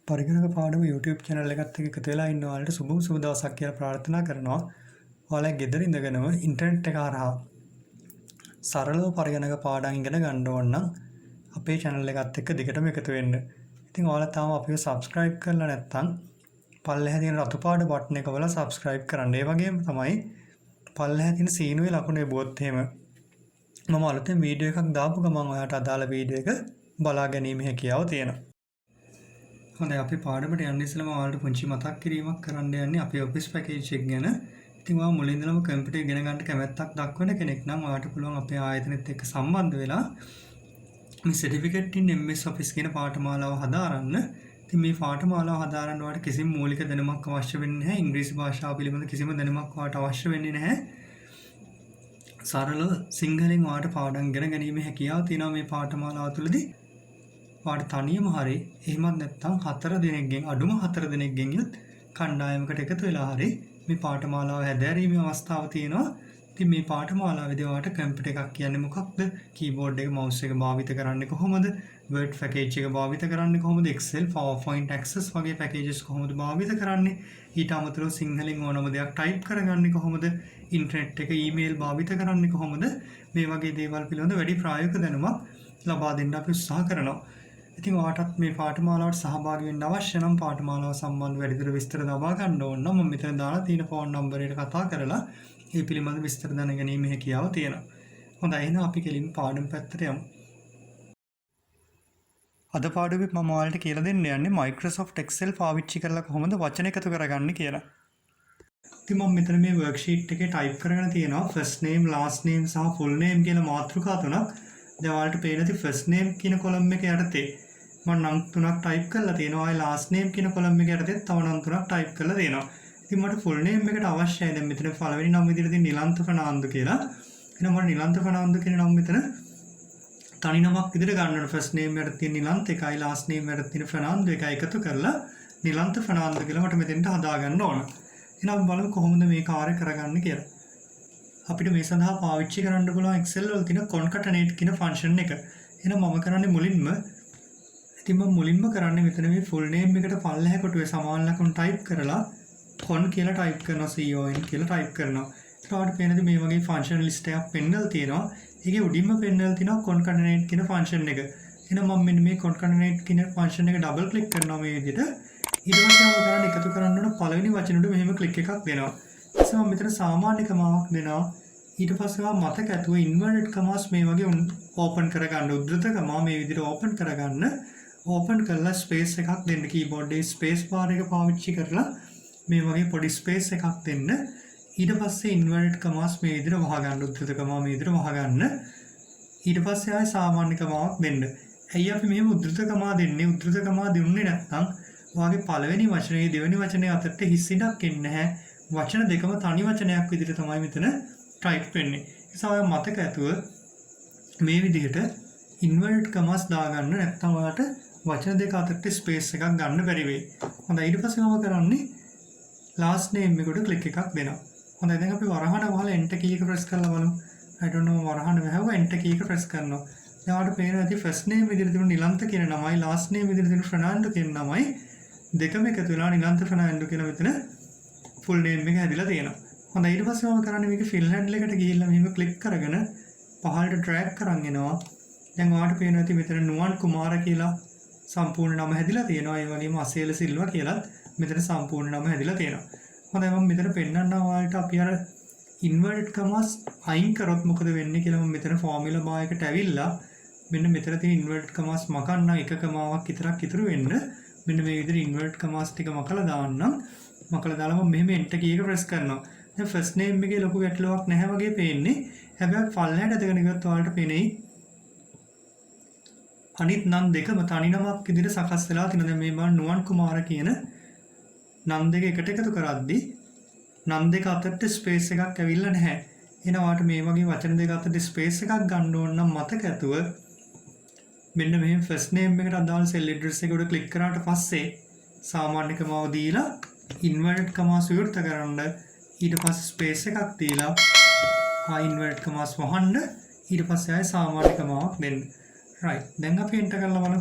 පරිගණක පාඩම YouTube channel එකත් එක්ක එකතු වෙලා ඉන්න ඔයාලට සුබ දවසක් කියලා ප්‍රාර්ථනා කරනවා. ඔයාලා ගෙදර ඉඳගෙනම ඉන්ටර්නෙට් එක හරහා සරලව පරිගණක පාඩම් ඉගෙන ගන්න ඕන නම් අපේ channel එකත් එක්ක දිගටම එකතු වෙන්න. ඉතින් ඔයාලා තාම අපිව subscribe කරලා නැත්නම් පල්ලෙහා තියෙන රතු පාට බටන් එක වල subscribe කරන්න. ඒ වගේම තමයි පල්ලෙහා තියෙන සීනුවේ ලකුණ එබුවොත් එහෙම මම අලුතෙන් වීඩියෝ එකක් දාපු ගමන් ඔයාලට අදාළ වීඩියෝ එක බලා ගැනීම හැකියාව තියෙනවා. හොඳයි අපි පාඩමට යන්න ඉස්සෙල්ලාම ඔයාලට පුංචි මතක් කිරීමක් කරන්න යන්නේ අපේ ඔෆිස් පැකේජ් එක ගැන. ඉතින් ඔයා මුලින් ඉඳලම කම්පියුටර් ඉගෙන ගන්න කැමැත්තක් දක්වන කෙනෙක් නම් ඔයාලට පුළුවන් අපේ ආයතනෙත් එක්ක සම්බන්ධ වෙලා මේ Certificate in MS Office කියන පාඨමාලාව හදාරන්න. ඉතින් මේ පාඨමාලාව හදාරන්න ඔයාලට කිසිම මූලික දැනුමක් අවශ්‍ය වෙන්නේ නැහැ. ඉංග්‍රීසි භාෂාව පිළිබඳ කිසිම දැනුමක් ඔයාලට අවශ්‍ය වෙන්නේ නැහැ. සරල සිංහලෙන් ඔයාලට පාඩම් ඉගෙන ගැනීමේ හැකියාව තියෙනවා මේ පාඨමාලාව තුළදී. ඔයාලට තනියම හරි එහෙමත් නැත්නම් 4 දිනකින් අඩුම 4 දිනකින් කණ්ඩායමකට එකතු වෙලා හරි මේ පාඨමාලාව හැදෑරීමේ අවස්ථාව තියෙනවා. ඉතින් මේ පාඨමාලාවේදී ඔයාලට කම්පියුටර් එකක් කියන්නේ මොකක්ද? කීබෝඩ් එක mouse එක භාවිත කරන්නේ කොහොමද? Word package එක භාවිත කරන්නේ කොහොමද? Excel, PowerPoint, Access වගේ packages කොහොමද භාවිත කරන්නේ? ඊට අමතරව සිංහලෙන් ඕනම දෙයක් type කරගන්නේ කොහොමද? ඉන්ටර්නෙට් එක ඊමේල් භාවිත කරන්නේ කොහොමද? මේ වගේ දේවල් පිළිබඳ වැඩි ප්‍රායෝගික දැනුමක් ලබා දෙන්න අපි උත්සාහ කරනවා. ඉතින් ඔයාටත් මේ පාඨමාලාවට සහභාගී වෙන්න අවශ්‍ය නම් පාඨමාලාව සම්බන්ධ වැඩිදුර විස්තර ලබා ගන්න ඕන නම් මම මෙතන දාලා තියෙන ෆෝන් නම්බර් එකට කතා කරලා ඒ පිළිබඳ විස්තර දැනගැනීමේ හැකියාව තියෙනවා. හොඳයි එහෙනම් අපි කෙලින්ම පාඩම පැත්තට යමු. අද පාඩුවේ මම ඔයාලට කියලා දෙන්න යන්නේ Microsoft Excel පාවිච්චි කරලා කොහොමද වචන එකතු කරගන්නේ කියලා. ඉතින් මම මෙතන මේ worksheet එකේ type කරගෙන තියෙනවා first name, last name සහ full name කියන මාතෘකා තුනක්. දැන් ඔයාලට පේන ඉතින් first name කියන column එක යටතේ මම නම් 3ක් type කරලා තියෙනවා. ආයි last name කියන column එක යටතේ තව නම් 3ක් type කරලා තියෙනවා. ඉතින් මට full name එකට අවශ්‍යයි දැන් මෙතන පළවෙනි නම විදිහට තියෙන නිලන්ත ෆර්නාන්දු කියලා. එහෙනම් මම නිලන්ත ෆර්නාන්දු කියන නම මෙතන තනි නමක් විදිහට ගන්න ඕන. first name එකට තියෙන නිලන්ත එකයි last name එකට තියෙන ෆර්නාන්දු එකයි එකතු කරලා නිලන්ත ෆර්නාන්දු කියලා මට මෙතෙන්ට හදා ගන්න ඕන. එහෙනම් බලමු කොහොමද මේ කාර්ය කරගන්නේ කියලා. අපිට මේ සඳහා පාවිච්චි කරන්න පුළුවන් Excel වල තියෙන Concatenate කියන function එක. එහෙනම් මම කරන්නේ මුලින්ම කරන්නේ මෙතන මේ full name එකට පල්ලෙහා කොටුවේ සමාන ලකුණු type කරලා con කියලා type කරනවා con කියලා type කරනවා. ඊට පස්සේ පේනද මේ වගේ function list එකක් පෙන්නලා තියෙනවා. ඒකේ උඩින්ම පෙන්නලා තියෙනවා Concatenate කියන function එක. එහෙනම් මම මෙන්න මේ Concatenate කියන function එක double click කරනවා මේ විදිහට. ඊට පස්සේ මම කරන්නේ එකතු කරන්න ඕන පළවෙනි වචනෙට මෙහෙම click එකක් දෙනවා. ඊට පස්සේ මම මෙතන සාමාන්‍ය කමාවක් දෙනවා. ඊට පස්සේ මතක ඇතුව inverted commas මේ වගේ open කරගන්න උද්දෘත කමා මේ විදිහට open කරගන්න open කරලා space එකක් දෙන්න keyboard එකේ space bar එක පාවිච්චි කරලා මේ වගේ පොඩි space එකක් දෙන්න. ඊට පස්සේ inverted commas මේ විදිහට වහගන්න උද්දෘත කමා මේ විදිහට වහගන්න. ඊට පස්සේ ආයෙ සාමාන්‍ය කමාවක් දෙන්න. ඇයි අපි මෙහෙම උද්දෘත කමා දෙන්නේ? උද්දෘත කමා දෙන්නේ නැත්නම් ඔයාගේ පළවෙනි වචනේ දෙවෙනි වචනේ අතරට හිස් ඉඩක් එන්නේ නැහැ. වචන දෙකම තනි වචනයක් විදිහට තමයි මෙතන type වෙන්නේ. ඒ නිසා ඔයා මතක ඇතුව මේ විදිහට inverted commas දාගන්න නැත්නම් ඔයාලට වචන දෙක අතරට space එකක් ගන්න බැරි වෙයි. හොඳයි ඊට පස්සේ මම කරන්නේ last name එකට click එකක් දෙනවා. හොඳයි දැන් අපි වරහණ වහලා enter key එක press කරලා බලමු. I don't know වරහණ වැහුවා enter key එක press කරනවා. දැන් ඔයාලට පේනවා ඇති first name විදිහට තිබුණු නිලන්ත කියන නමයි last name විදිහට තිබුණු ෆර්නාන්ඩෝ කියන නමයි දෙකම එකතු වෙලා නිලන්ත ෆර්නාන්ඩෝ කියලා මෙතන full name එක හැදිලා තියෙනවා. හොඳයි ඊට පස්සේ මම කරන්නේ මේක fill handle එකට ගිහිල්ලා මෙහෙම click කරගෙන පහළට drag කරන් එනවා. දැන් ඔයාලට පේනවා ඇති මෙතන නුවන් කුමාර කියලා සම්පූර්ණ නම හැදිලා තියෙනවා. ඒ වගේම අසේල සිල්වා කියලාත් මෙතන සම්පූර්ණ නම හැදිලා තියෙනවා. හොඳයි මම මෙතන පෙන්නන්න ඔයාලට අපි අර inverted commas අයින් කරොත් මොකද වෙන්නේ කියලා මම මෙතන formula bar එකට ඇවිල්ලා මෙන්න මෙතන තියෙන inverted commas මකන්න එක කමාවක් විතරක් ඉතුරු වෙන්න මෙන්න මේ විදිහට inverted commas ටික මකලා දාන්නම්. මකලා දාලා මම මෙහෙම enter key එක press කරනවා. දැන් first name එකේ ලොකු ගැටලුවක් නැහැ වගේ පේන්නේ. හැබැයි පල්ලෙහාට අදගෙන ගියොත් ඔයාලට පේන්නේ අනිත් නම් දෙකම තනි නමක් විදිහට සකස් වෙලා තියෙනවා. දැන් මේ බලන්න නුවන් කුමාර කියන නම් දෙක එකට එකතු කරද්දී නම් දෙක අතරට ස්පේස් එකක් ඇවිල්ලා නැහැ. එහෙනම් ඔයාලට මේ වගේ වචන දෙක අතරට ස්පේස් එකක් ගන්න ඕන නම් මතක ඇතුව මෙන්න මෙහෙම first name එකට අදාළ cell address එක උඩ click කරාට පස්සේ සාමාන්‍ය කමාව දීලා inverted commas විවෘත කරන්න ඊට පස්සේ ස්පේස් එකක් දීලා inverted commas වහන්න ඊට පස්සේ ආයෙ සාමාන්‍ය කමාවක් දෙන්න. right දැන් අපි enter කරලා බලමු.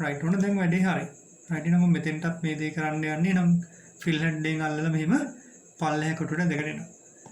right ඔන්න දැන් වැඩේ හරි. right එහෙනම් මම මෙතෙන්ටත් මේ දේ කරන්න යන්නේ නම් fill head එකෙන් අල්ලලා මෙහෙම පල්ලෙහා කොටුවට ඇදගෙන එනවා.